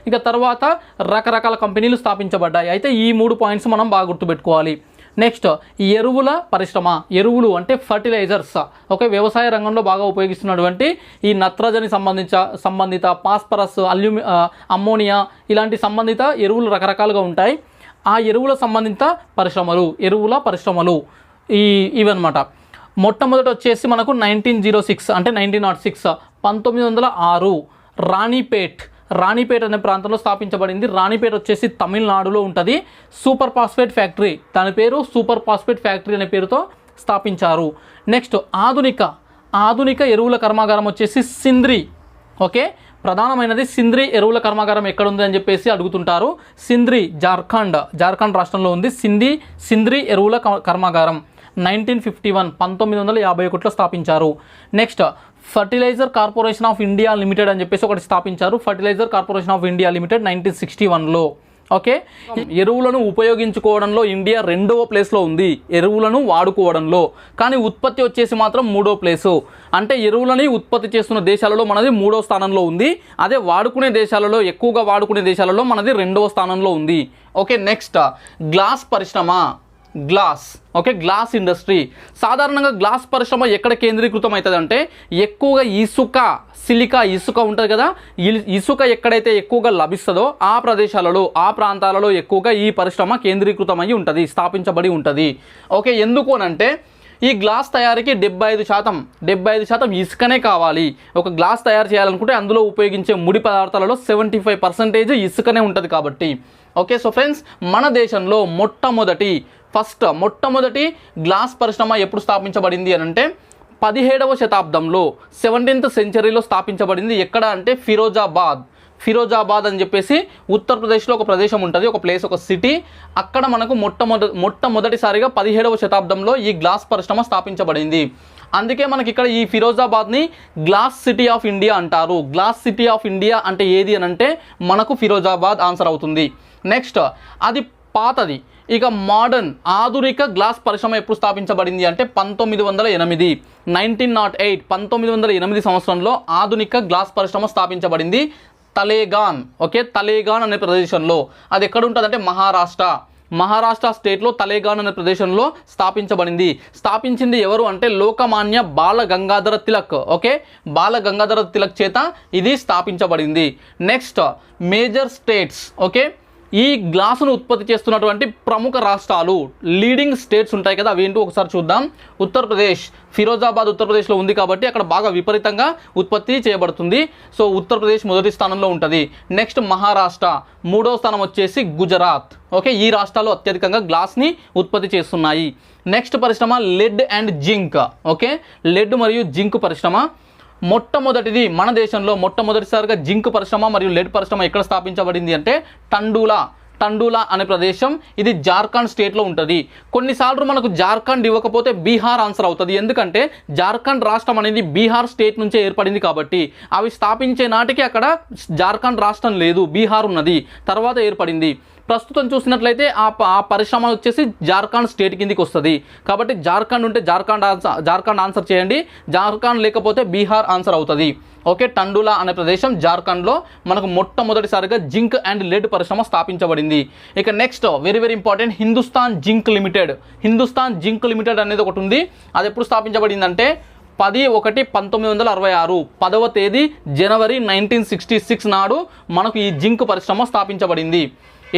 ఇక తర్వాత రకరకాల కంపెనీలు స్థాపించబడ్డాయి. అయితే ఈ 3 పాయింట్స్ మనం బాగా గుర్తుపెట్టుకోవాలి. నెక్స్ట్ ఎరువుల పరిశ్రమ. ఎరువులు అంటే ఫర్టిలైజర్స్. ఓకే, వ్యవసాయ రంగంలో బాగా ఉపయోగిస్తున్నటువంటి ఈ నత్రజని సంబంధిత పాస్పరస్, అమ్మోనియా ఇలాంటి సంబంధిత ఎరువులు రకరకాలుగా ఉంటాయి. ఆ ఎరువుల సంబంధిత పరిశ్రమలు, ఎరువుల పరిశ్రమలు ఇవన్నమాట. మొట్టమొదటి వచ్చేసి మనకు 1906 అంటే 1906 రాణిపేట్ అనే ప్రాంతంలో స్థాపించబడింది. రాణిపేట్ వచ్చేసి తమిళనాడులో ఉంటుంది. సూపర్ ఫాస్ఫేట్ ఫ్యాక్టరీ, దాని పేరు సూపర్ ఫాస్ఫేట్ ఫ్యాక్టరీ అనే పేరుతో స్థాపించారు. నెక్స్ట్ ఆధునిక ఎరువుల కర్మాగారం వచ్చేసి సింద్రి. ఓకే, ప్రధానమైనది సింద్రి ఎరువుల కర్మాగారం ఎక్కడుంది అని చెప్పేసి అడుగుతుంటారు. సింద్రి జార్ఖండ్ రాష్ట్రంలో ఉంది. సింద్రి ఎరువుల కర్మాగారం 1951లో స్థాపించారు. Next fertilizer corporation of India limited అని చెప్పేసి ఒకటి స్థాపించారు. Fertilizer corporation of India limited 1961లో. ఓకే, ఎరువులను ఉపయోగించుకోవడంలో ఇండియా 2వ ప్లేస్లో ఉంది ఎరువులను వాడుకోవడంలో. కానీ ఉత్పత్తి వచ్చేసి మాత్రం 3వ ప్లేసు. అంటే ఎరువులని ఉత్పత్తి చేస్తున్న దేశాలలో మనది 3వ స్థానంలో ఉంది. అదే ఎక్కువగా వాడుకునే దేశాలలో మనది 2వ స్థానంలో ఉంది. ఓకే, నెక్స్ట్ గ్లాస్ పరిశ్రమ. Okay, glass industry. సాధారణంగా గ్లాస్ పరిశ్రమ ఎక్కడ కేంద్రీకృతం అవుతుంది అంటే ఎక్కువగా ఇసుక ఉంటుంది కదా, ఇసుక ఎక్కడైతే ఎక్కువగా లభిస్తుందో ఆ ప్రదేశాలలో, ఆ ప్రాంతాలలో ఎక్కువగా ఈ పరిశ్రమ కేంద్రీకృతమై ఉంటుంది, స్థాపించబడి ఉంటుంది. ఓకే, ఎందుకు అనంటే ఈ గ్లాస్ తయారీకి 75% ఇసుకనే కావాలి. ఒక గ్లాస్ తయారు చేయాలనుకుంటే అందులో ఉపయోగించే ముడి పదార్థాలలో 75% ఇసుకనే ఉంటుంది కాబట్టి. ఓకే, సో ఫ్రెండ్స్, మన దేశంలో మొట్టమొదటి గ్లాస్ పరిశ్రమ ఎప్పుడు స్థాపించబడింది అని అంటే 17వ శతాబ్దంలో 17th సెంచరీలో స్థాపించబడింది. ఎక్కడ అంటే ఫిరోజాబాద్ అని చెప్పేసి ఉత్తరప్రదేశ్లో ఒక ప్రదేశం ఉంటుంది, ఒక ప్లేస్, ఒక సిటీ. అక్కడ మనకు మొట్టమొదటిసారిగా 17వ శతాబ్దంలో ఈ గ్లాస్ పరిశ్రమ స్థాపించబడింది. అందుకే మనకి ఇక్కడ ఈ ఫిరోజాబాద్ని గ్లాస్ సిటీ ఆఫ్ ఇండియా అంటారు. గ్లాస్ సిటీ ఆఫ్ ఇండియా అంటే ఏది అని అంటే మనకు ఫిరోజాబాద్ ఆన్సర్ అవుతుంది. నెక్స్ట్ అది పాతది. ఇక మోడర్న్ ఆధునిక గ్లాస్ పరిశ్రమ ఎప్పుడు స్థాపించబడింది అంటే 1908 సంవత్సరంలో ఆధునిక గ్లాస్ పరిశ్రమ స్థాపించబడింది తలేగాన్. ఓకే, తలేగాన్ అనే ప్రదేశంలో. అది ఎక్కడ ఉంటుంది అంటే మహారాష్ట్ర స్టేట్లో తలేగాన్ అనే ప్రదేశంలో స్థాపించింది ఎవరు అంటే లోకమాన్య బాల గంగాధర తిలక్. ఓకే, బాల గంగాధర తిలక్ చేత ఇది స్థాపించబడింది. Next major states. ఓకే, ఈ గ్లాసును ఉత్పత్తి చేస్తున్నటువంటి ప్రముఖ రాష్ట్రాలు, లీడింగ్ స్టేట్స్ ఉంటాయి కదా, అవేంటో ఒకసారి చూద్దాం. ఉత్తరప్రదేశ్, ఫిరోజాబాద్ ఉత్తరప్రదేశ్లో ఉంది కాబట్టి అక్కడ బాగా విపరీతంగా ఉత్పత్తి చేయబడుతుంది. సో ఉత్తరప్రదేశ్ మొదటి స్థానంలో ఉంటుంది. నెక్స్ట్ మహారాష్ట్ర, 3వ స్థానం వచ్చేసి గుజరాత్. ఓకే, ఈ రాష్ట్రాలు అత్యధికంగా గ్లాస్ని ఉత్పత్తి చేస్తున్నాయి. నెక్స్ట్ పరిశ్రమ lead and zinc. Okay, lead మరియు జింక్ పరిశ్రమ మొట్టమొదటిది మన దేశంలో మొట్టమొదటిసారిగా జింక్ పరిశ్రమ మరియు లెడ్ పరిశ్రమ ఎక్కడ స్థాపించబడింది అంటే టండూలా అనే ప్రదేశం. ఇది జార్ఖండ్ స్టేట్లో ఉంటుంది. కొన్నిసార్లు మనకు జార్ఖండ్ ఇవ్వకపోతే బీహార్ ఆన్సర్ అవుతుంది. ఎందుకంటే జార్ఖండ్ రాష్ట్రం అనేది బీహార్ స్టేట్ నుంచే ఏర్పడింది కాబట్టి అవి స్థాపించే నాటికి అక్కడ జార్ఖండ్ రాష్ట్రం లేదు, బీహార్ ఉన్నది, తర్వాత ఏర్పడింది. ప్రస్తుతం చూసినట్లయితే ఆ పరిశ్రమ వచ్చేసి జార్ఖండ్ స్టేట్ కిందికి వస్తుంది. కాబట్టి జార్ఖండ్ ఉంటే జార్ఖండ్ ఆన్సర్ చేయండి, జార్ఖండ్ లేకపోతే బీహార్ ఆన్సర్ అవుతుంది. ఓకే, టండూలా అనే ప్రదేశం జార్ఖండ్లో మనకు మొట్టమొదటిసారిగా జింక్ అండ్ లెడ్ పరిశ్రమ స్థాపించబడింది. ఇక next very important Hindustan zinc limited అనేది ఒకటి ఉంది. అది ఎప్పుడు స్థాపించబడింది అంటే 10/1/1966 10వ తేదీ జనవరి 1966 నాడు మనకు ఈ జింక్ పరిశ్రమ స్థాపించబడింది.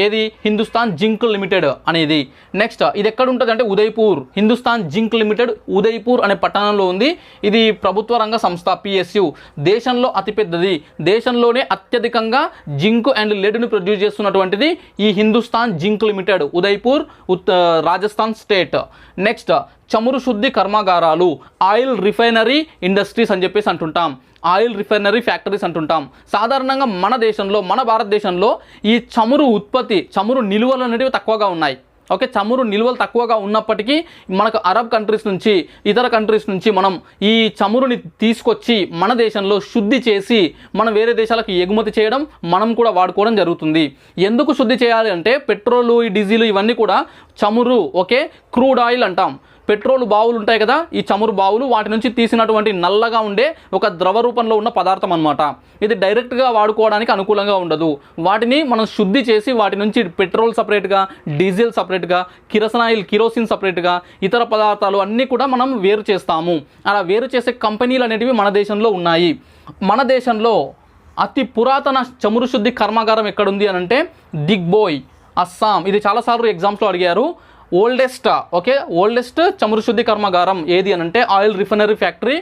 ఏది? హిందుస్థాన్ జింక్ లిమిటెడ్ అనేది. నెక్స్ట్ ఇది ఎక్కడ ఉంటుంది అంటే ఉదయ్పూర్. హిందుస్థాన్ జింక్ లిమిటెడ్ ఉదయ్పూర్ అనే పట్టణంలో ఉంది. ఇది ప్రభుత్వ రంగ సంస్థ PSU. దేశంలో అతిపెద్దది, దేశంలోనే అత్యధికంగా జింక్ అండ్ లెడ్ని ప్రొడ్యూస్ చేస్తున్నటువంటిది ఈ Hindustan zinc limited, Udaipur, Rajasthan state. Next చమురు శుద్ధి కర్మాగారాలు, ఆయిల్ రిఫైనరీ ఇండస్ట్రీస్ అని చెప్పేసి అంటుంటాం, ఆయిల్ రిఫైనరీ ఫ్యాక్టరీస్ అంటుంటాం. సాధారణంగా మన దేశంలో, మన భారతదేశంలో ఈ చమురు నిల్వలు అనేవి తక్కువగా ఉన్నాయి. ఓకే, చమురు నిల్వలు తక్కువగా ఉన్నప్పటికీ మనకు అరబ్ కంట్రీస్ నుంచి, ఇతర కంట్రీస్ నుంచి మనం ఈ చమురుని తీసుకొచ్చి మన దేశంలో శుద్ధి చేసి మనం వేరే దేశాలకు ఎగుమతి చేయడం, మనం కూడా వాడుకోవడం జరుగుతుంది. ఎందుకు శుద్ధి చేయాలి అంటే పెట్రోలు, డీజిల్ ఇవన్నీ కూడా చమురు, ఓకే, క్రూడ్ ఆయిల్ అంటాం. పెట్రోల్ బావులు ఉంటాయి కదా, ఈ చమురు బావులు, వాటి నుంచి తీసినటువంటి నల్లగా ఉండే ఒక ద్రవ రూపంలో ఉన్న పదార్థం అనమాట. ఇది డైరెక్ట్గా వాడుకోవడానికి అనుకూలంగా ఉండదు. వాటిని మనం శుద్ధి చేసి వాటి నుంచి పెట్రోల్ సపరేట్గా, డీజిల్ సపరేట్గా, కిరోసిన్ సపరేట్గా, ఇతర పదార్థాలు అన్నీ కూడా మనం వేరు చేస్తాము. అలా వేరు చేసే కంపెనీలు అనేటివి మన దేశంలో ఉన్నాయి. మన దేశంలో అతి పురాతన చమురు శుద్ధి కర్మాగారం ఎక్కడుంది అని అంటే దిగ్బోయ్, అస్సాం. ఇది చాలాసార్లు ఎగ్జామ్స్లో అడిగారు. ఓల్డెస్ట్ చమురు శుద్ధి కర్మాగారం ఏది అని అంటే oil refinery factory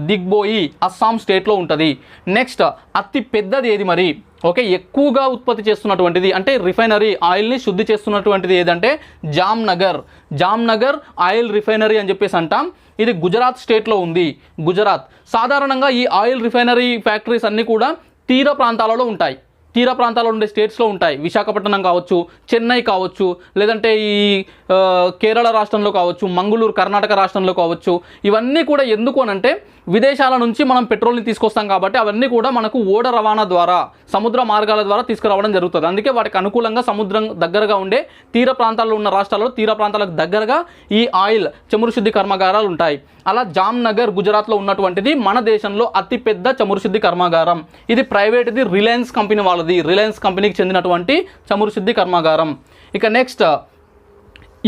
Digboi, Assam స్టేట్లో ఉంటుంది. నెక్స్ట్ అతి పెద్దది ఏది మరి? ఓకే, ఎక్కువగా ఉత్పత్తి చేస్తున్నటువంటిది అంటే రిఫైనరీ ఆయిల్ని శుద్ధి చేస్తున్నటువంటిది ఏదంటే జామ్నగర్ ఆయిల్ రిఫైనరీ అని చెప్పేసి అంటాం. ఇది గుజరాత్ స్టేట్లో ఉంది. గుజరాత్. సాధారణంగా ఈ ఆయిల్ రిఫైనరీ ఫ్యాక్టరీస్ అన్నీ కూడా తీర ప్రాంతాలలో ఉంటాయి. తీర ప్రాంతాల్లో ఉండే స్టేట్స్లో ఉంటాయి. విశాఖపట్నం కావచ్చు, చెన్నై కావచ్చు, లేదంటే ఈ కేరళ రాష్ట్రంలో కావచ్చు, మంగళూరు కర్ణాటక రాష్ట్రంలో కావచ్చు. ఇవన్నీ కూడా ఎందుకు అనంటే విదేశాల నుంచి మనం పెట్రోల్ని తీసుకొస్తాం కాబట్టి అవన్నీ కూడా మనకు ఓడ రవాణా ద్వారా, సముద్ర మార్గాల ద్వారా తీసుకురావడం జరుగుతుంది. అందుకే వాటికి అనుకూలంగా సముద్రం దగ్గరగా ఉండే తీర ప్రాంతాల్లో ఉన్న రాష్ట్రాల్లో తీర ప్రాంతాలకు దగ్గరగా ఈ ఆయిల్ చమురు శుద్ధి కర్మాగారాలు ఉంటాయి. అలా జామ్నగర్ గుజరాత్లో ఉన్నటువంటిది మన దేశంలో అతిపెద్ద చమురు శుద్ధి కర్మాగారం. ఇది ప్రైవేట్ది, రిలయన్స్ కంపెనీ వాళ్ళది. రిలయన్స్ కంపెనీకి చెందినటువంటి చమురు శుద్ధి కర్మాగారం. ఇక నెక్స్ట్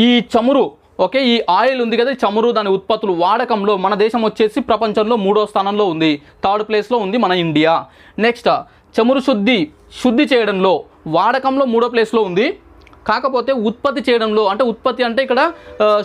ఈ చమురు, ఓకే, ఈ ఆయిల్ ఉంది కదా, చమురు, దాని ఉత్పత్తులు వాడకంలో మన దేశం వచ్చేసి ప్రపంచంలో 3వ స్థానంలో ఉంది. 3rd ప్లేస్లో ఉంది మన ఇండియా. నెక్స్ట్ చమురు శుద్ధి చేయడంలో, వాడకంలో 3వ ప్లేస్లో ఉంది. కాకపోతే ఉత్పత్తి చేయడంలో, అంటే ఉత్పత్తి అంటే ఇక్కడ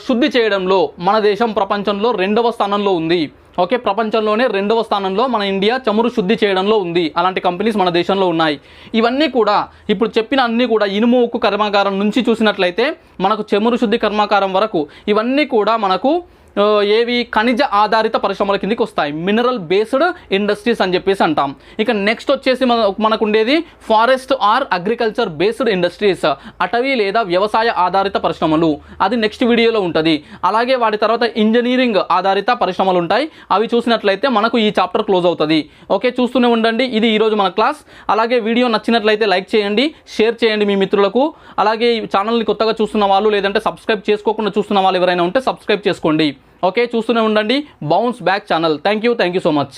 శుద్ధి చేయడంలో మన దేశం ప్రపంచంలో 2వ స్థానంలో ఉంది. ఓకే, ప్రపంచంలోనే 2వ స్థానంలో మన ఇండియా చమురు శుద్ధి చేయడంలో ఉంది. అలాంటి కంపెనీస్ మన దేశంలో ఉన్నాయి. ఇవన్నీ కూడా ఇప్పుడు చెప్పిన అన్నీ కూడా ఇనుము ఉక్కు కర్మాగారం నుంచి చూసినట్లయితే మనకు చమురు శుద్ధి కర్మాగారం వరకు ఇవన్నీ కూడా మనకు ఏవి? ఖనిజ ఆధారిత పరిశ్రమల కిందకి వస్తాయి. మినరల్ బేస్డ్ ఇండస్ట్రీస్ అని చెప్పేసి అంటాం. ఇక నెక్స్ట్ వచ్చేసి మనకు ఉండేది forest are agriculture based industries, అటవీ లేదా వ్యవసాయ ఆధారిత పరిశ్రమలు. అది నెక్స్ట్ వీడియోలో ఉంటుంది. అలాగే వాటి తర్వాత ఇంజనీరింగ్ ఆధారిత పరిశ్రమలు ఉంటాయి. అవి చూసినట్లయితే మనకు ఈ చాప్టర్ క్లోజ్ అవుతుంది. ఓకే, చూస్తూనే ఉండండి. ఇది ఈరోజు మన క్లాస్. అలాగే వీడియో నచ్చినట్లయితే లైక్ చేయండి, షేర్ చేయండి మీ మిత్రులకు. అలాగే ఈ ఛానల్ని కొత్తగా చూస్తున్న వాళ్ళు, లేదంటే సబ్స్క్రైబ్ చేసుకోకుండా చూస్తున్న వాళ్ళు ఎవరైనా ఉంటే సబ్స్క్రైబ్ చేసుకోండి. ఓకే, చూస్తూనే ఉండండి bounce back channel. Thank you so much.